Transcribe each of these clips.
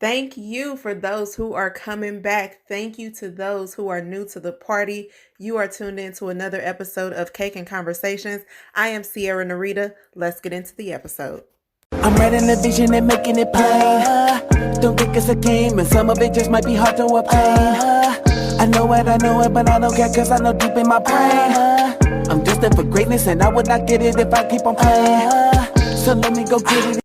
Thank you for those who are coming back. Thank you to those who are new to the party. You are tuned in to another episode of Cake and Conversations. I am CiaraNirita. Let's get into the episode. I'm writing a vision and making it plain. Don't think it's a game, and some of it just might be hard to obtain. I know it, but I don't care, cause I know deep in my brain I'm destined for greatness, and I would not get it if I keep on playing. So let me go get it.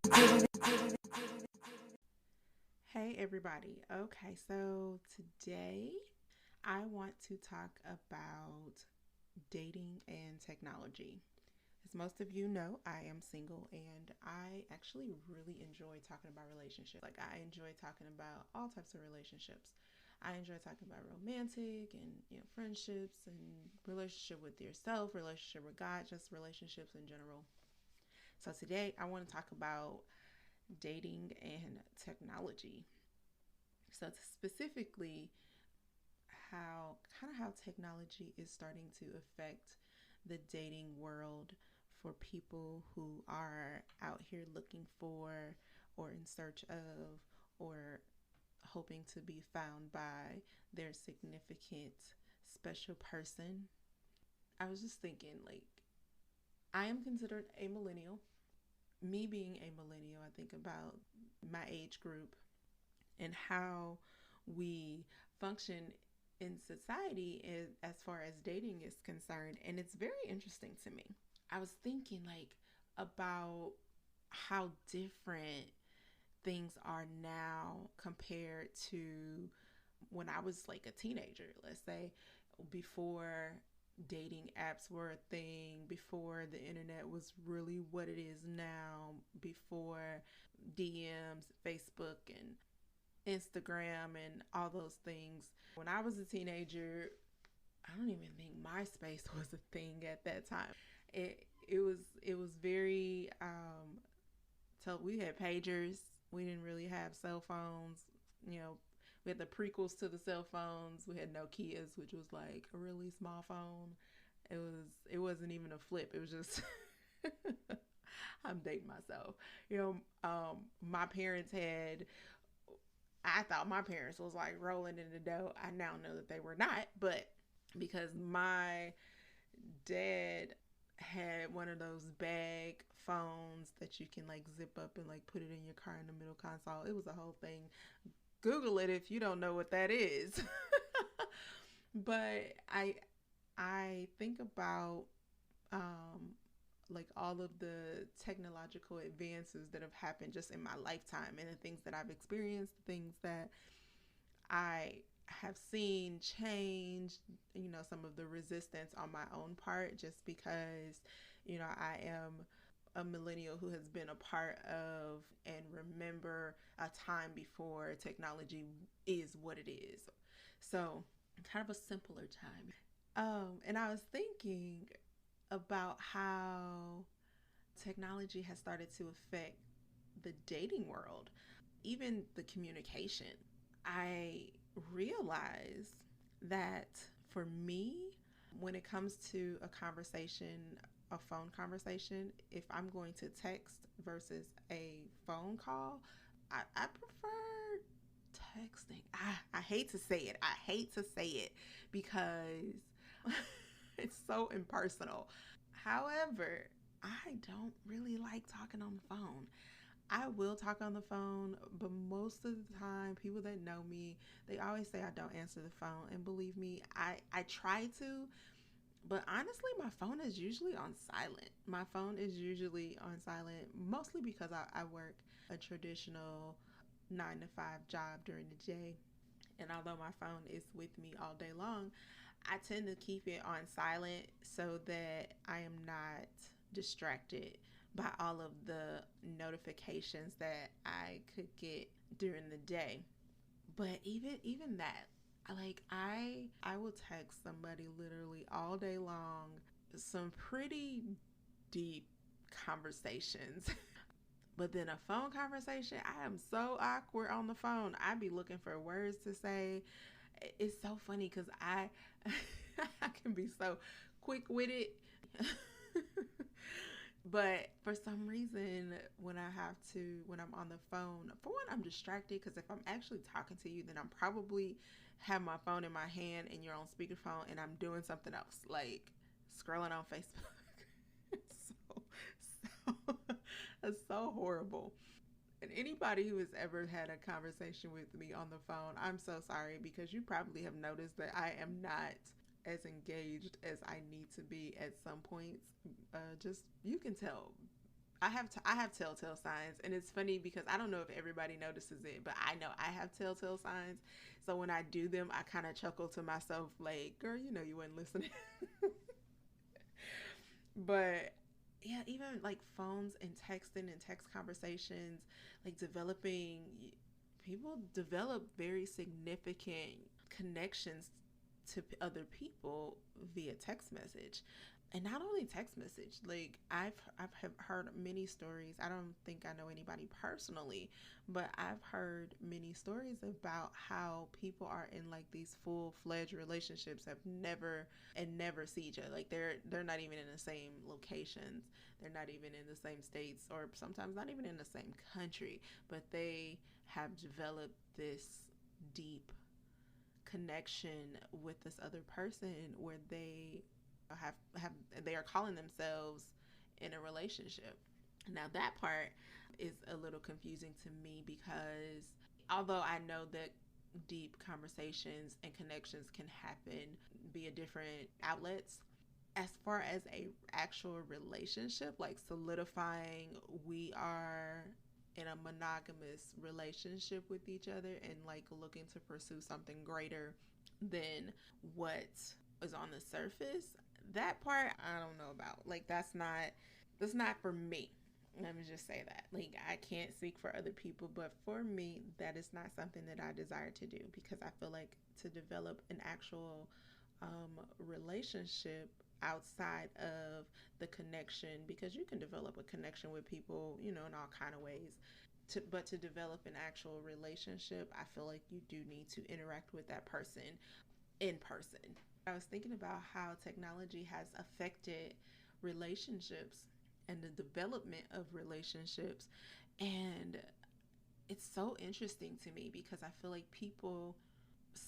Hey, everybody. Okay, so today I want to talk about dating and technology. As most of you know, I am single and I actually really enjoy talking about relationships. Like, I enjoy talking about all types of relationships. I enjoy talking about romantic and friendships and relationship with yourself, relationship with God, just relationships in general. So today I want to talk about dating and technology. So specifically, how technology is starting to affect the dating world for people who are out here looking for or in search of or hoping to be found by their significant special person. I was just thinking, like, I am considered a millennial. Me being a millennial, I think about my age group and how we function in society as far as dating is concerned. And it's very interesting to me. I was thinking, like, about how different things are now compared to when I was like a teenager, let's say, before dating apps were a thing, before the internet was really what it is now, before DMs, Facebook, and Instagram, and all those things. When I was a teenager, I don't even think MySpace was a thing at that time. It was very so we had pagers. We didn't really have cell phones. You know, we had the prequels to the cell phones. We had Nokia's, which was like a really small phone. It wasn't even a flip. It was just I'm dating myself. My parents had. I thought my parents was like rolling in the dough. I now know that they were not, but because my dad had one of those bag phones that you can like zip up and like put it in your car in the middle console. It was a whole thing. Google it if you don't know what that is. But I think about um like all of the technological advances that have happened just in my lifetime, and the things that I've experienced, the things that I have seen change, some of the resistance on my own part, just because, I am a millennial who has been a part of and remember a time before technology is what it is. So, kind of a simpler time. And I was thinking about how technology has started to affect the dating world, even the communication. I realize that for me, when it comes to a phone conversation, if I'm going to text versus a phone call, I prefer texting. I hate to say it. I hate to say it because it's so impersonal. However, I don't really like talking on the phone. I will talk on the phone, but most of the time, people that know me, they always say I don't answer the phone. And believe me, I try to, but honestly, my phone is usually on silent. My phone is usually on silent, mostly because I work a traditional 9 to 5 job during the day. And although my phone is with me all day long, I tend to keep it on silent so that I am not distracted by all of the notifications that I could get during the day. But even that, I will text somebody literally all day long, some pretty deep conversations. But then a phone conversation, I am so awkward on the phone. I be looking for words to say. It's so funny because I can be so quick witted, But for some reason, when I'm on the phone, for one, I'm distracted because if I'm actually talking to you, then I'm probably have my phone in my hand and you're on speakerphone and I'm doing something else, like scrolling on Facebook. So it's so horrible. And anybody who has ever had a conversation with me on the phone, I'm so sorry because you probably have noticed that I am not as engaged as I need to be at some points. Just you can tell. I have telltale signs, and it's funny because I don't know if everybody notices it, but I know I have telltale signs. So when I do them, I kind of chuckle to myself, like, "Girl, you know you weren't listening." But yeah, even like phones and texting and text conversations, like developing, people develop very significant connections to other people via text message. And not only text message, like I've have heard many stories. I don't think I know anybody personally, but I've heard many stories about how people are in like these full-fledged relationships, have never see each other. Like they're not even in the same locations. They're not even in the same states, or sometimes not even in the same country, but they have developed this deep connection with this other person where have they are calling themselves in a relationship. Now that part is a little confusing to me because although I know that deep conversations and connections can happen via different outlets, as far as a actual relationship, like solidifying we are in a monogamous relationship with each other and like looking to pursue something greater than what is on the surface, that part I don't know about. Like that's not for me. Let me just say that. Like I can't speak for other people, but for me that is not something that I desire to do because I feel like to develop an actual relationship outside of the connection, because you can develop a connection with people, you know, in all kind of ways. But to develop an actual relationship, I feel like you do need to interact with that person in person. I was thinking about how technology has affected relationships and the development of relationships. And it's so interesting to me because I feel like people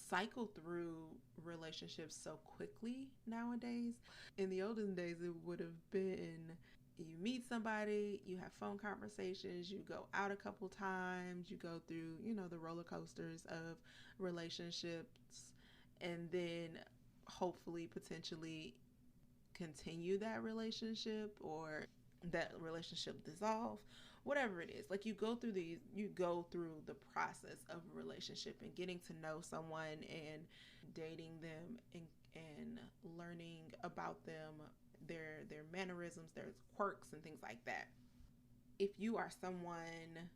cycle through relationships so quickly nowadays. In the olden days, it would have been you meet somebody, you have phone conversations, you go out a couple times, you go through, you know, the roller coasters of relationships, and then hopefully, potentially continue that relationship or that relationship dissolve, whatever it is. Like you go through the process of a relationship and getting to know someone and dating them and learning about them, their mannerisms, their quirks and things like that. If you are someone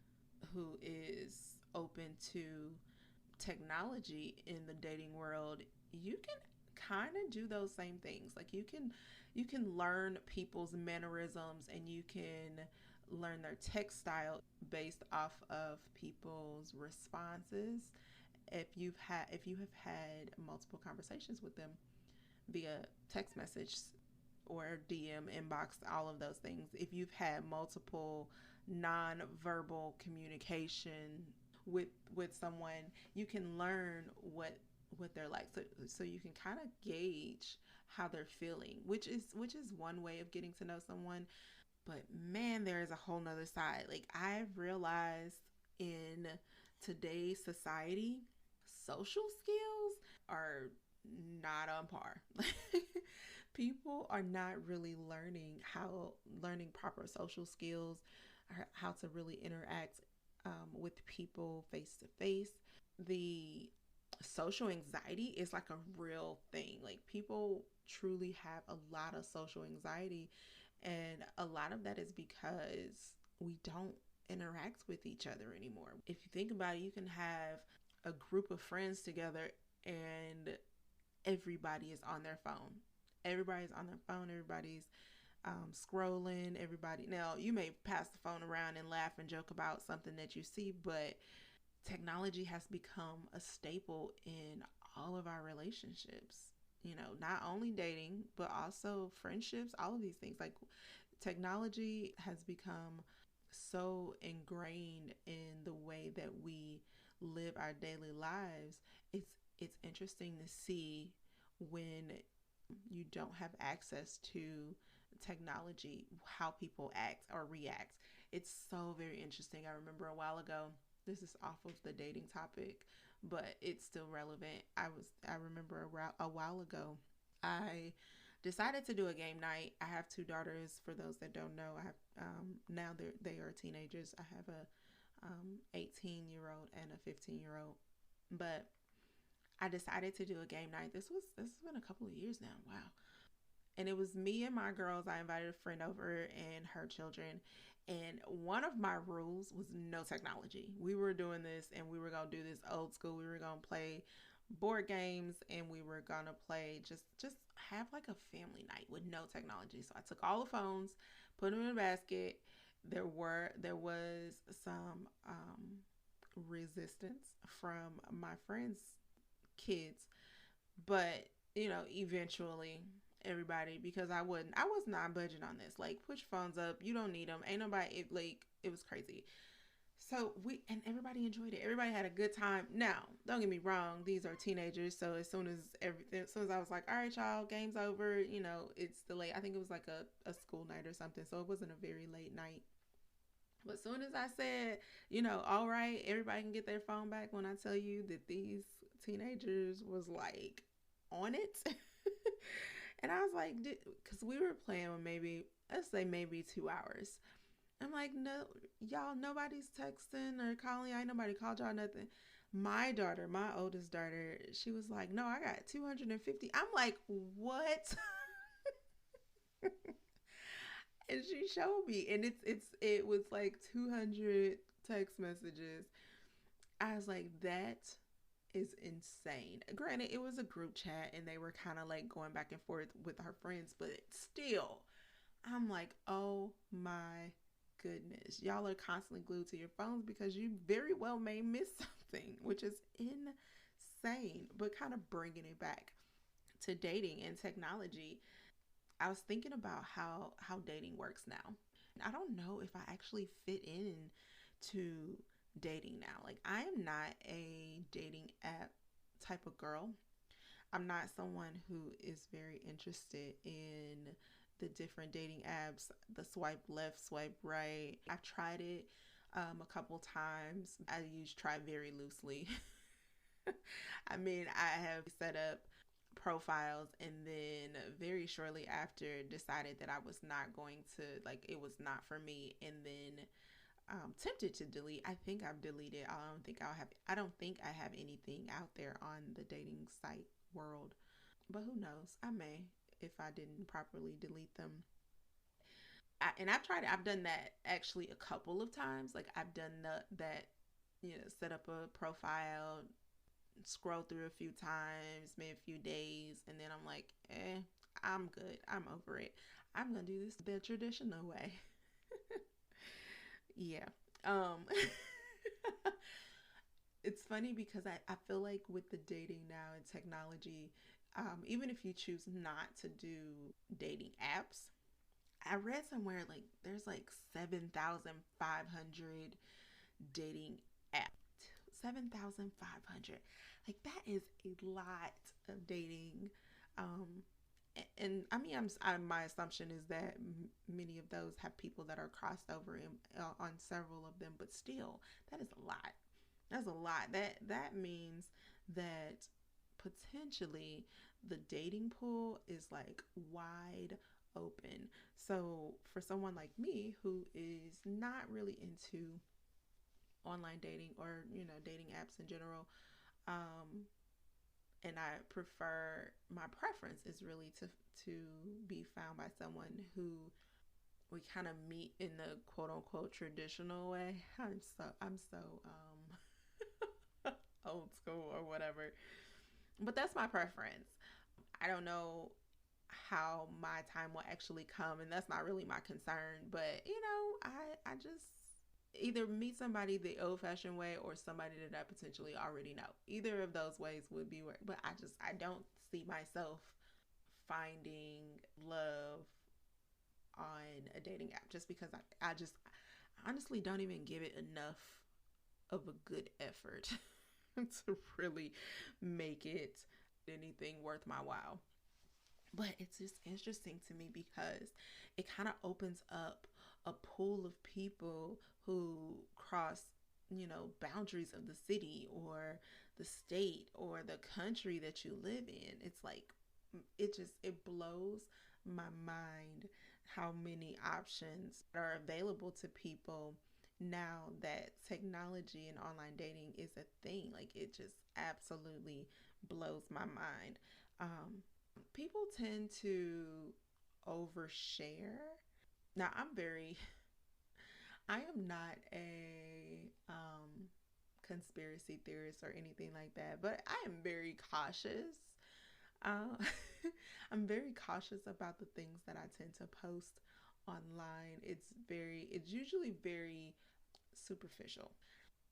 who is open to technology in the dating world, you can kind of do those same things. Like you can learn people's mannerisms and you can learn their text style based off of people's responses. If you have had multiple conversations with them via text message or DM inbox, all of those things. If you've had multiple non-verbal communication with someone, you can learn what they're like. So you can kind of gauge how they're feeling, which is one way of getting to know someone. But man, there is a whole nother side. Like I've realized in today's society, social skills are not on par. People are not really learning proper social skills, or how to really interact with people face to face. The social anxiety is like a real thing. Like people truly have a lot of social anxiety, and a lot of that is because we don't interact with each other anymore. If you think about it, you can have a group of friends together and everybody is on their phone. Everybody's on their phone. Everybody's scrolling. Everybody. Now, you may pass the phone around and laugh and joke about something that you see, but technology has become a staple in all of our relationships. You know, not only dating, but also friendships, all of these things. Like Technology has become so ingrained in the way that we live our daily lives. It's interesting to see when you don't have access to technology, how people act or react. It's so very interesting. I remember a while ago, this is off of the dating topic, but it's still relevant. I remember a while ago, I decided to do a game night. I have two daughters. For those that don't know, I have now they are teenagers. I have a 18-year-old and a 15-year-old. But I decided to do a game night. This has been a couple of years now. Wow. And it was me and my girls. I invited a friend over and her children. And one of my rules was no technology. We were doing this and we were going to do this old school. We were going to play board games and we were going to play just have like a family night with no technology. So I took all the phones, put them in a basket. There was some resistance from my friends' kids, but eventually everybody, because I was not budging on this. Like, put your phones up. You don't need them. Ain't nobody. It was crazy. So and everybody enjoyed it. Everybody had a good time. Now, don't get me wrong. These are teenagers. So as soon as I was like, all right, y'all, game's over. It's the late. I think it was like a school night or something. So it wasn't a very late night. But as soon as I said, all right, everybody can get their phone back, when I tell you that these teenagers was like on it. And I was like, because we were playing let's say maybe 2 hours. I'm like, no, y'all, nobody's texting or calling. Ain't nobody called y'all nothing. My daughter, my oldest daughter, she was like, no, I got 250. I'm like, what? And she showed me, and it was like 200 text messages. I was like, that is insane. Granted, it was a group chat and they were kind of like going back and forth with her friends, but still, I'm like, oh my goodness. Y'all are constantly glued to your phones because you very well may miss something, which is insane. But kind of bringing it back to dating and technology, I was thinking about how dating works now. I don't know if I actually fit in to dating now. Like, I am not a dating app type of girl. I'm not someone who is very interested in the different dating apps, the swipe left, swipe right. I've tried it a couple times. I use try very loosely. I mean, I have set up profiles and then very shortly after decided that I was not going to, like, it was not for me, and then tempted to delete. I think I've deleted. I don't think I have anything out there on the dating site world, but who knows? I may, if I didn't properly delete them. And I've tried it. I've done that actually a couple of times. Like, I've done that, set up a profile, scroll through a few times, maybe a few days, and then I'm like, I'm good. I'm over it. I'm gonna do this the traditional way. Yeah. It's funny because I feel like with the dating now and technology, even if you choose not to do dating apps, I read somewhere like there's like 7,500 dating apps. 7,500. Like, that is a lot of dating. Um, and I mean, my assumption is that many of those have people that are crossed over on several of them, but still, that is a lot. That's a lot. That means that potentially the dating pool is like wide open. So for someone like me who is not really into online dating or dating apps in general, um, and my preference is really to be found by someone who we kind of meet in the quote unquote traditional way. I'm so old school or whatever, but that's my preference. I don't know how my time will actually come, and that's not really my concern, but I just either meet somebody the old-fashioned way or somebody that I potentially already know. Either of those ways would be where, but I don't see myself finding love on a dating app, just because I just honestly don't even give it enough of a good effort to really make it anything worth my while. But it's just interesting to me because it kind of opens up a pool of people who cross, boundaries of the city or the state or the country that you live in. It's like it blows my mind how many options are available to people now that technology and online dating is a thing. Like, it just absolutely blows my mind. People tend to overshare. Now, I am not a conspiracy theorist or anything like that, but I am very cautious. Uh, I'm very cautious about the things that I tend to post online. It's usually very superficial.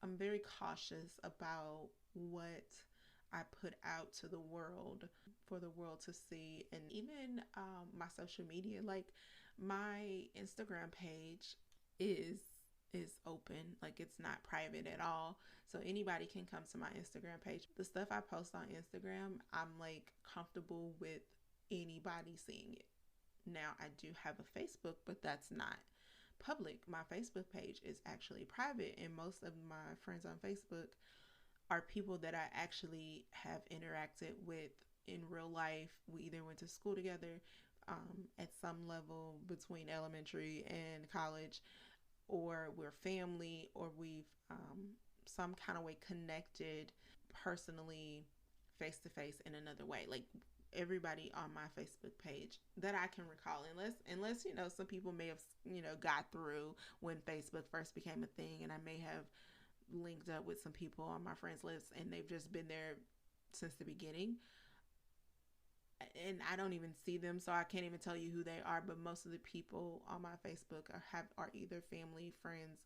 I'm very cautious about what I put out to the world for the world to see, and even my social media, like my Instagram page is open, like it's not private at all, so anybody can come to my Instagram page. The stuff I post on Instagram, I'm like comfortable with anybody seeing it. Now, I do have a Facebook, but that's not public. My Facebook page is actually private, and most of my friends on Facebook are people that I actually have interacted with in real life. We either went to school together at some level between elementary and college, or we're family, or we've some kind of way connected personally, face to face, in another way. Like, everybody on my Facebook page that I can recall, unless some people may have got through when Facebook first became a thing, and I may have linked up with some people on my friends list and they've just been there since the beginning, and I don't even see them, so I can't even tell you who they are. But most of the people on my Facebook are either family, friends,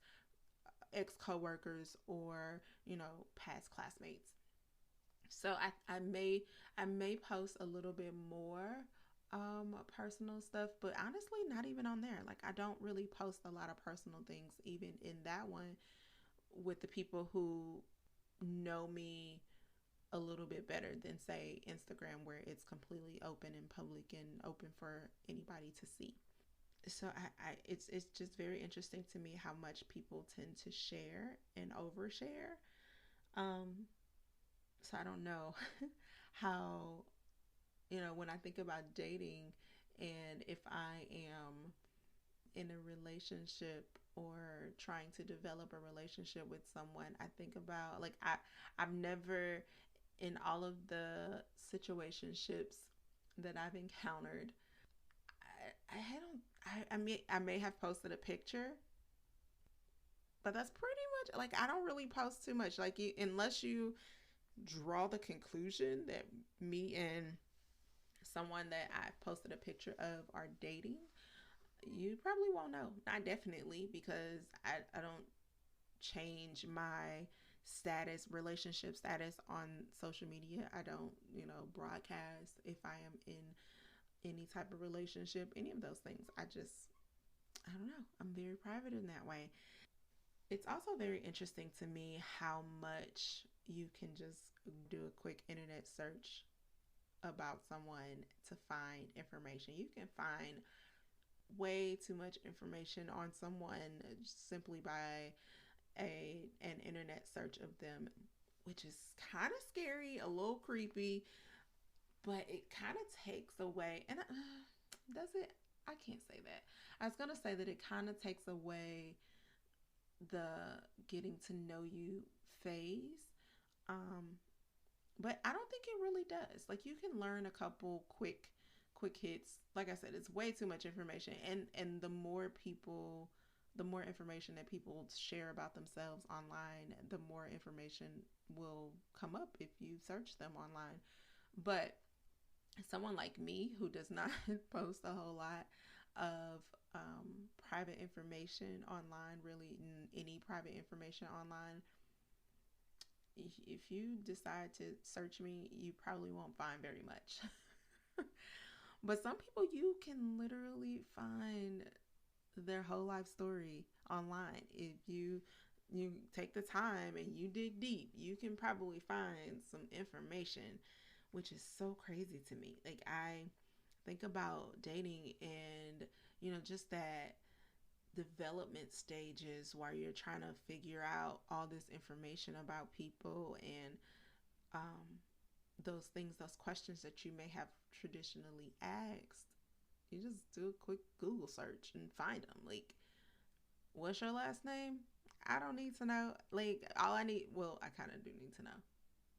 ex coworkers, or past classmates. So I may post a little bit more personal stuff, but honestly, not even on there. Like, I don't really post a lot of personal things even in that one, with the people who know me a little bit better than, say, Instagram, where it's completely open and public and open for anybody to see. So it's just very interesting to me how much people tend to share and overshare. So I don't know how, when I think about dating, and if I am in a relationship or trying to develop a relationship with someone, I think about, like, I've never, in all of the situationships that I've encountered, I don't I may have posted a picture, but that's pretty much, like, I don't really post too much, like, unless you draw the conclusion that me and someone that I posted a picture of are dating, you probably won't know. Not definitely, because I don't change my relationship status on social media. I don't, broadcast if I am in any type of relationship, any of those things. I don't know. I'm very private in that way. It's also very interesting to me how much you can just do a quick internet search about someone to find information. You can find way too much information on someone simply by an internet search of them, which is kind of scary, a little creepy, but it kind of takes away, and does it? I can't say that. I was going to say that it kind of takes away the getting to know you phase. Um, but I don't think it really does. Like, you can learn a couple quick hits. Like I said, it's way too much information, and the more information that people share about themselves online, the more information will come up if you search them online. But someone like me, who does not post a whole lot of private information online, really any private information online, if you decide to search me, you probably won't find very much. But some people, you can literally find their whole life story online. If you take the time and you dig deep, you can probably find some information, which is so crazy to me. Like, I think about dating and, just that development stages where you're trying to figure out all this information about people, and um, those things, those questions that you may have traditionally asked. You just do a quick Google search and find them. Like, what's your last name? I don't need to know. Like, all I need, well, I kind of do need to know.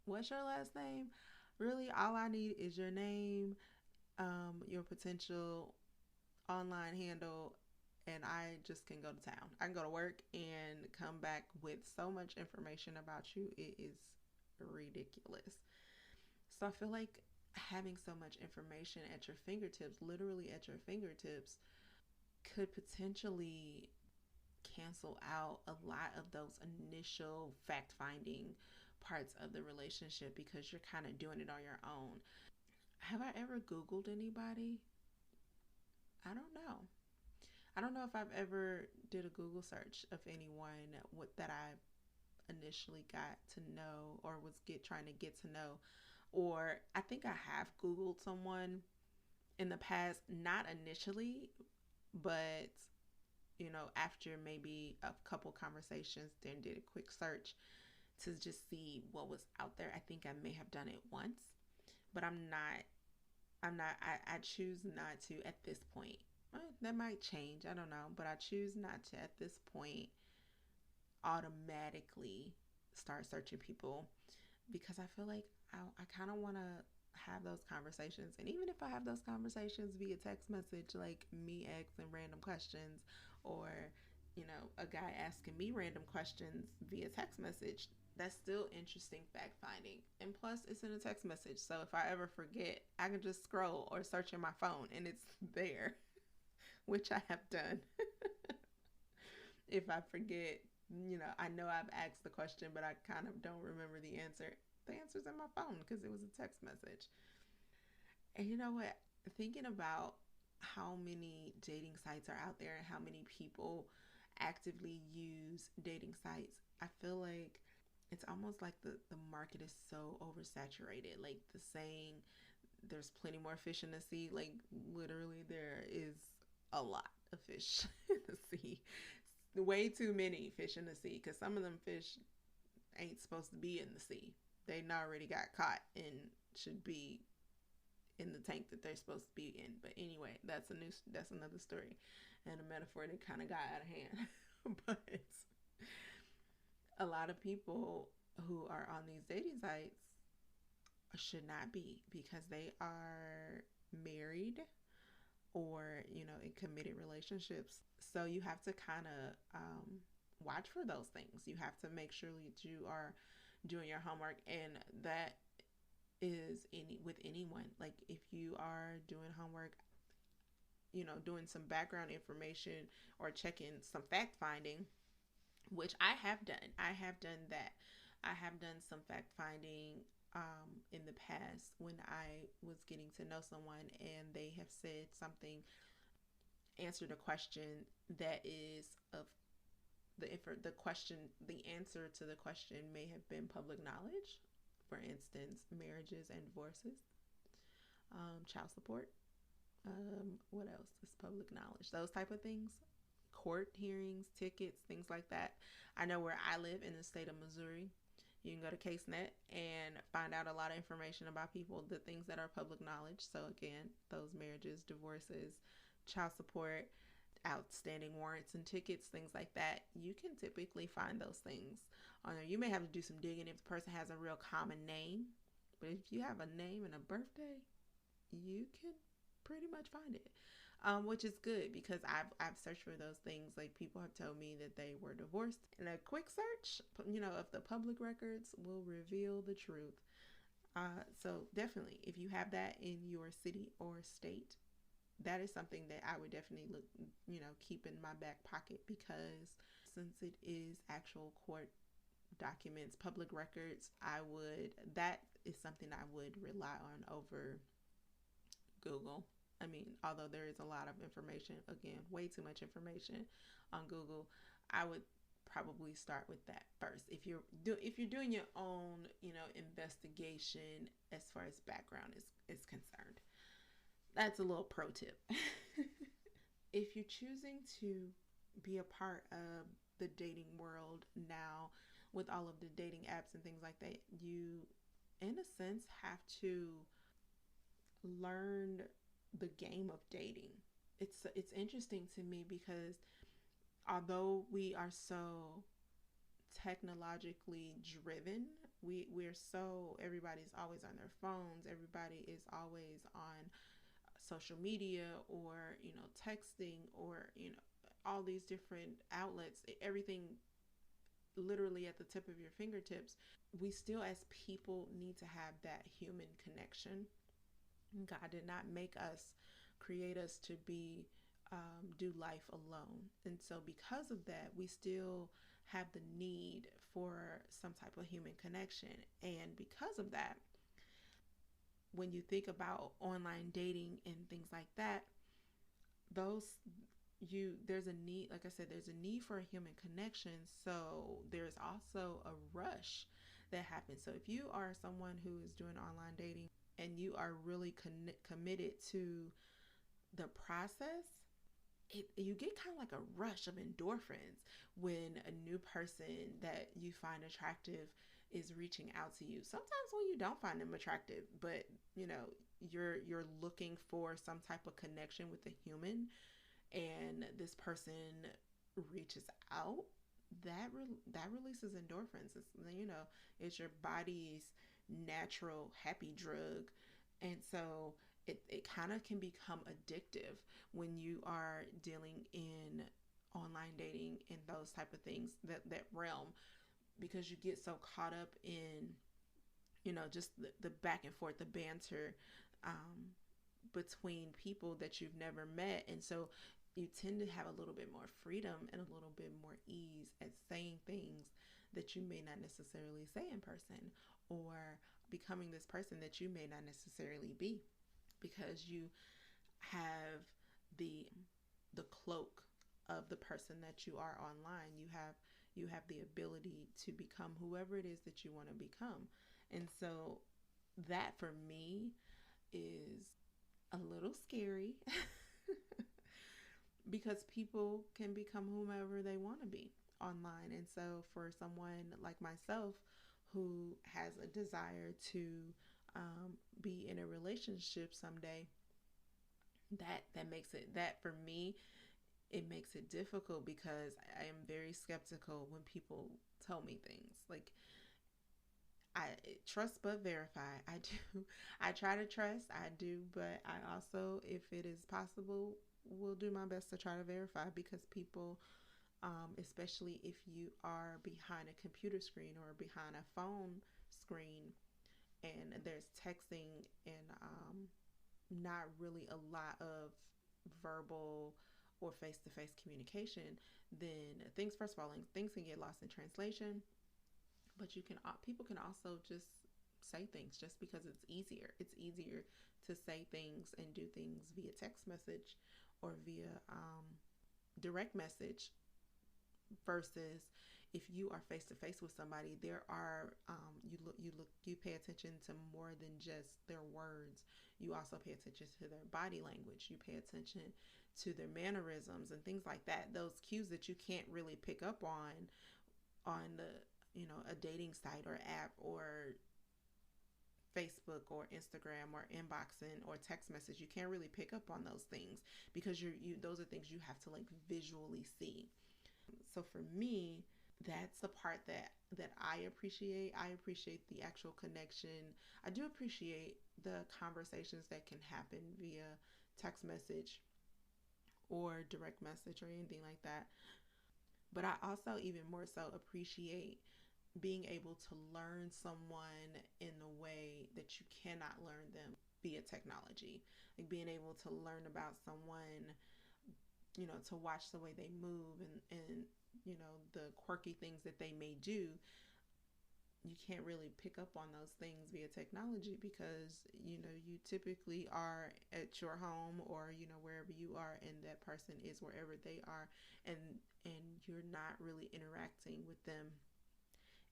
What's your last name? Really, all I need is your name, your potential online handle, and I just can go to town. I can go to work and come back with so much information about you. It is ridiculous. So I feel like having so much information at your fingertips, literally at your fingertips, could potentially cancel out a lot of those initial fact finding parts of the relationship because you're kind of doing it on your own. Have I ever Googled anybody? I don't know. I don't know if I've ever did a Google search of anyone that I initially got to know or was trying to get to know. Or I think I have Googled someone in the past, not initially, but after maybe a couple conversations, then did a quick search to just see what was out there. I think I may have done it once, but I choose not to at this point. That might change, I don't know, but I choose not to at this point automatically start searching people, because I feel like I kind of want to have those conversations. And even if I have those conversations via text message, like me asking random questions, or, a guy asking me random questions via text message, that's still interesting fact finding. And plus, it's in a text message. So if I ever forget, I can just scroll or search in my phone and it's there, which I have done. If I forget, I know I've asked the question, but I kind of don't remember the answer. The answer's in my phone because it was a text message. And you know what? Thinking about how many dating sites are out there and how many people actively use dating sites, I feel like it's almost like the market is so oversaturated. Like the saying, there's plenty more fish in the sea. Like, literally, there is a lot of fish in the sea. Way too many fish in the sea, because some of them fish ain't supposed to be in the sea. They already got caught and should be in the tank that they're supposed to be in. But anyway, that's another story and a metaphor that kind of got out of hand. But a lot of people who are on these dating sites should not be, because they are married or in committed relationships. So you have to kind of watch for those things. You have to make sure that you are doing your homework, and that is with anyone. Like, if you are doing homework, doing some background information or checking some fact finding, which I have done. I have done that. I have done some fact finding in the past when I was getting to know someone and they have said something, answered a question that is of the question, the answer to the question may have been public knowledge. For instance, marriages and divorces, child support. What else is public knowledge? Those type of things. Court hearings, tickets, things like that. I know where I live in the state of Missouri, you can go to CaseNet and find out a lot of information about people, the things that are public knowledge. So again, those marriages, divorces, child support, outstanding warrants and tickets, things like that. You can typically find those things on there. You may have to do some digging if the person has a real common name, but if you have a name and a birthday, you can pretty much find it. Which is good, because I've searched for those things. Like, people have told me that they were divorced, and a quick search, of the public records will reveal the truth. So definitely, if you have that in your city or state, that is something that I would definitely keep in my back pocket, because since it is actual court documents, public records, that is something I would rely on over Google. I mean, although there is a lot of information, again, way too much information on Google, I would probably start with that first. If you're doing your own, investigation as far as background is concerned. That's a little pro tip. If you're choosing to be a part of the dating world now with all of the dating apps and things like that, you in a sense have to learn the game of dating. It's interesting to me because although we are so technologically driven, we're so, everybody's always on their phones, everybody is always on social media, or texting, or all these different outlets, everything literally at the tip of your fingertips. We still as people need to have that human connection. God did not make us, create us to be do life alone. And so because of that, we still have the need for some type of human connection. And because of that, when you think about online dating and things like that, those there's a need, like I said, there's a need for a human connection. So there's also a rush that happens. So if you are someone who is doing online dating and you are really committed to the process, you get kind of like a rush of endorphins when a new person that you find attractive is reaching out to you. Sometimes when you don't find them attractive, but you're looking for some type of connection with a human, and this person reaches out, that releases endorphins. It's your body's natural happy drug. And so it kind of can become addictive when you are dealing in online dating and those type of things, that realm, because you get so caught up in just the back and forth, the banter between people that you've never met. And so you tend to have a little bit more freedom and a little bit more ease at saying things that you may not necessarily say in person, or becoming this person that you may not necessarily be, because you have the cloak of the person that you are online. You have the ability to become whoever it is that you want to become. And so that for me is a little scary because people can become whomever they want to be online. And so for someone like myself who has a desire to be in a relationship someday, that makes it, that for me, it makes it difficult, because I am very skeptical when people tell me things like, I trust but verify. I do. I try to trust. I do, but I also, if it is possible, will do my best to try to verify, because people, especially if you are behind a computer screen or behind a phone screen, and there's texting and not really a lot of verbal or face-to-face communication, then things, first of all, things can get lost in translation. But people can also just say things just because it's easier. It's easier to say things and do things via text message or via direct message, versus if you are face to face with somebody. There are you pay attention to more than just their words. You also pay attention to their body language. You pay attention to their mannerisms and things like that. Those cues that you can't really pick up on the a dating site or app or Facebook or Instagram or inboxing or text message. You can't really pick up on those things, because you those are things you have to like visually see. So for me, that's the part that I appreciate. I appreciate the actual connection. I do appreciate the conversations that can happen via text message or direct message or anything like that. But I also even more so appreciate being able to learn someone in a way that you cannot learn them via technology. Like being able to learn about someone, to watch the way they move, and the quirky things that they may do. you can't really pick up on those things via technology because you typically are at your home or wherever you are, and that person is wherever they are, and you're not really interacting with them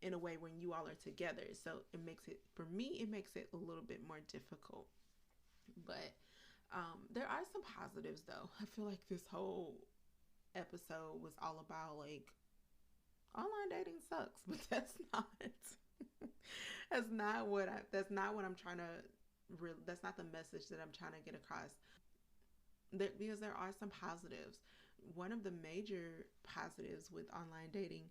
in a way when you all are together. So it makes it, for me, it makes it a little bit more difficult. But there are some positives though. I feel like this whole episode was all about like online dating sucks, but that's not what I'm trying to that's not the message that I'm trying to get across. Because there are some positives. One of the major positives with online dating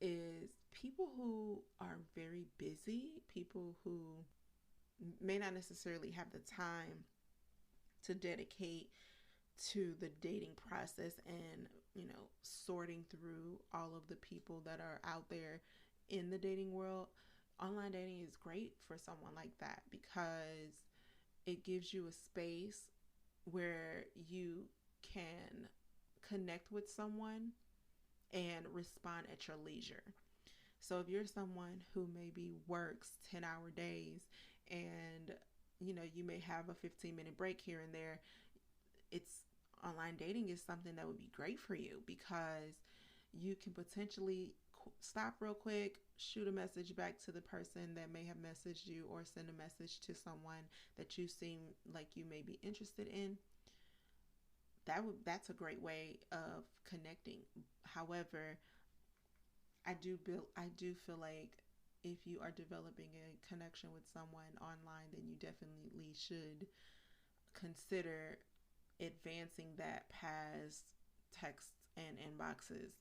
is people who are very busy, people who may not necessarily have the time to dedicate to the dating process and sorting through all of the people that are out there in the dating world. Online dating is great for someone like that because it gives you a space where you can connect with someone and respond at your leisure. So if you're someone who maybe works 10-hour days and you may have a 15-minute break here and there, it's online dating is something that would be great for you because you can potentially stop real quick, shoot a message back to the person that may have messaged you, or send a message to someone that you seem like you may be interested in. That's a great way of connecting. However, I do feel like if you are developing a connection with someone online, then you definitely should consider advancing that past texts and inboxes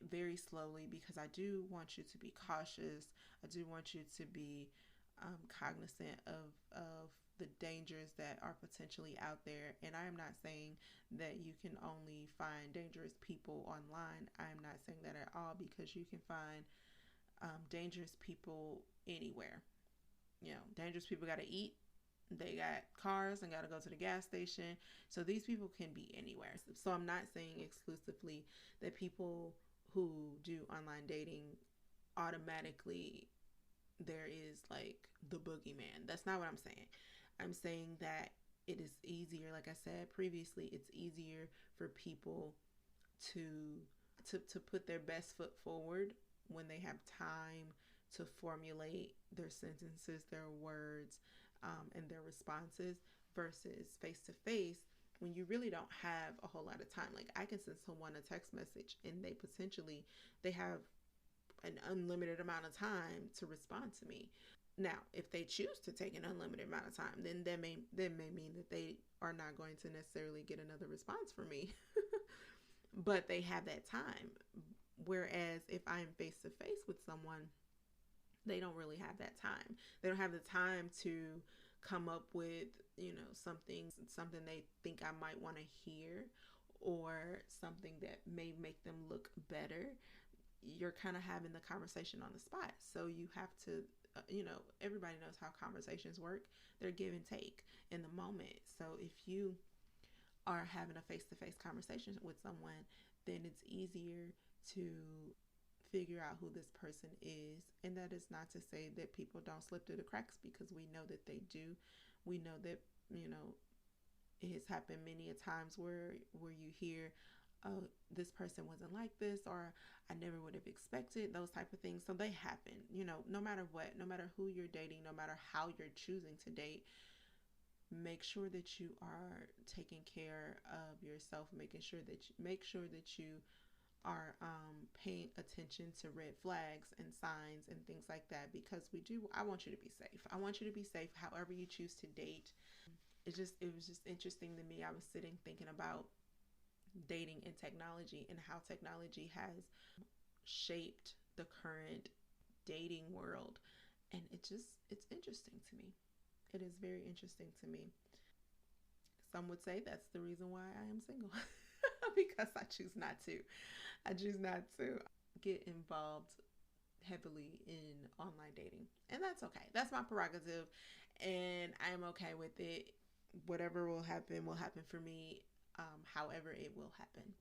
very slowly, because I do want you to be cautious. I do want you to be cognizant of the dangers that are potentially out there. And I am not saying that you can only find dangerous people online. I am not saying that at all, because you can find dangerous people anywhere. Dangerous people got to eat. They got cars and got to go to the gas station. So these people can be anywhere. So I'm not saying exclusively that people who do online dating automatically there is like the boogeyman. That's not what I'm saying. I'm saying that it is easier, like I said previously, it's easier for people to to put their best foot forward when they have time to formulate their sentences, their words, and their responses, versus face to face when you really don't have a whole lot of time. Like I can send someone a text message and they have an unlimited amount of time to respond to me. Now, if they choose to take an unlimited amount of time, then that may mean that they are not going to necessarily get another response from me. But they have that time. Whereas if I'm face to face with someone, they don't really have that time. They don't have the time to come up with, something they think I might want to hear, or something that may make them look better. You're kind of having the conversation on the spot. So you have to, everybody knows how conversations work. They're give and take in the moment. So if you are having a face-to-face conversation with someone, then it's easier to figure out who this person is. And that is not to say that people don't slip through the cracks, because we know that they do. We know that, it has happened many a times where you hear, oh, this person wasn't like this, or I never would have expected, those type of things. So they happen, no matter what, no matter who you're dating, no matter how you're choosing to date, make sure that you are taking care of yourself, make sure that you are paying attention to red flags and signs and things like that, because I want you to be safe. I want you to be safe however you choose to date. It was just interesting to me. I was sitting thinking about dating and technology and how technology has shaped the current dating world. And it's interesting to me. It is very interesting to me. Some would say that's the reason why I am single. Because I choose not to. I choose not to get involved heavily in online dating. And that's okay. That's my prerogative. And I'm okay with it. Whatever will happen for me, however it will happen.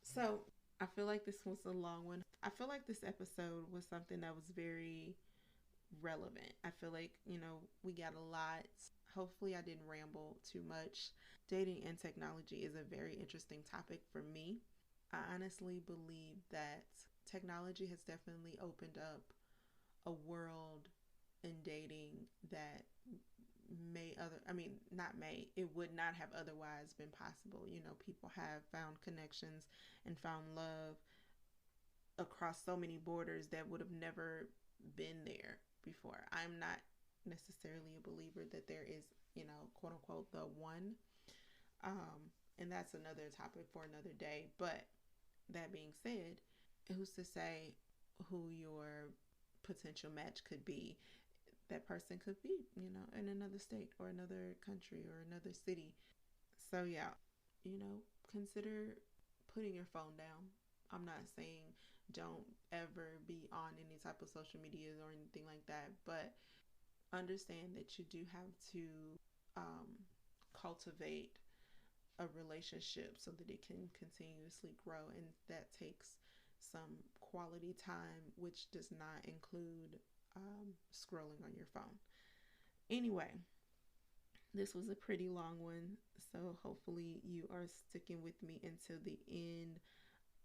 So I feel like this was a long one. I feel like this episode was something that was very relevant. I feel like, we got a lot. Hopefully, I didn't ramble too much. Dating and technology is a very interesting topic for me. I honestly believe that technology has definitely opened up a world in dating that not may, it would not have otherwise been possible. People have found connections and found love across so many borders that would have never been there before. I'm not necessarily a believer that there is, quote unquote, the one. And that's another topic for another day. But that being said, who's to say who your potential match could be? That person could be, in another state or another country or another city. So, yeah, consider putting your phone down. I'm not saying don't ever be on any type of social media or anything like that, but understand that you do have to cultivate a relationship so that it can continuously grow, and that takes some quality time, which does not include scrolling on your phone. Anyway, this was a pretty long one, so hopefully you are sticking with me until the end.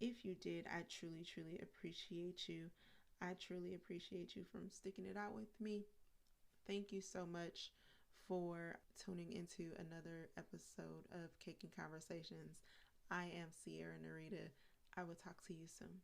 If you did, I truly, truly appreciate you. I truly appreciate you from sticking it out with me. Thank you so much for tuning into another episode of Cake and Conversations. I am CiaraNirita. I will talk to you soon.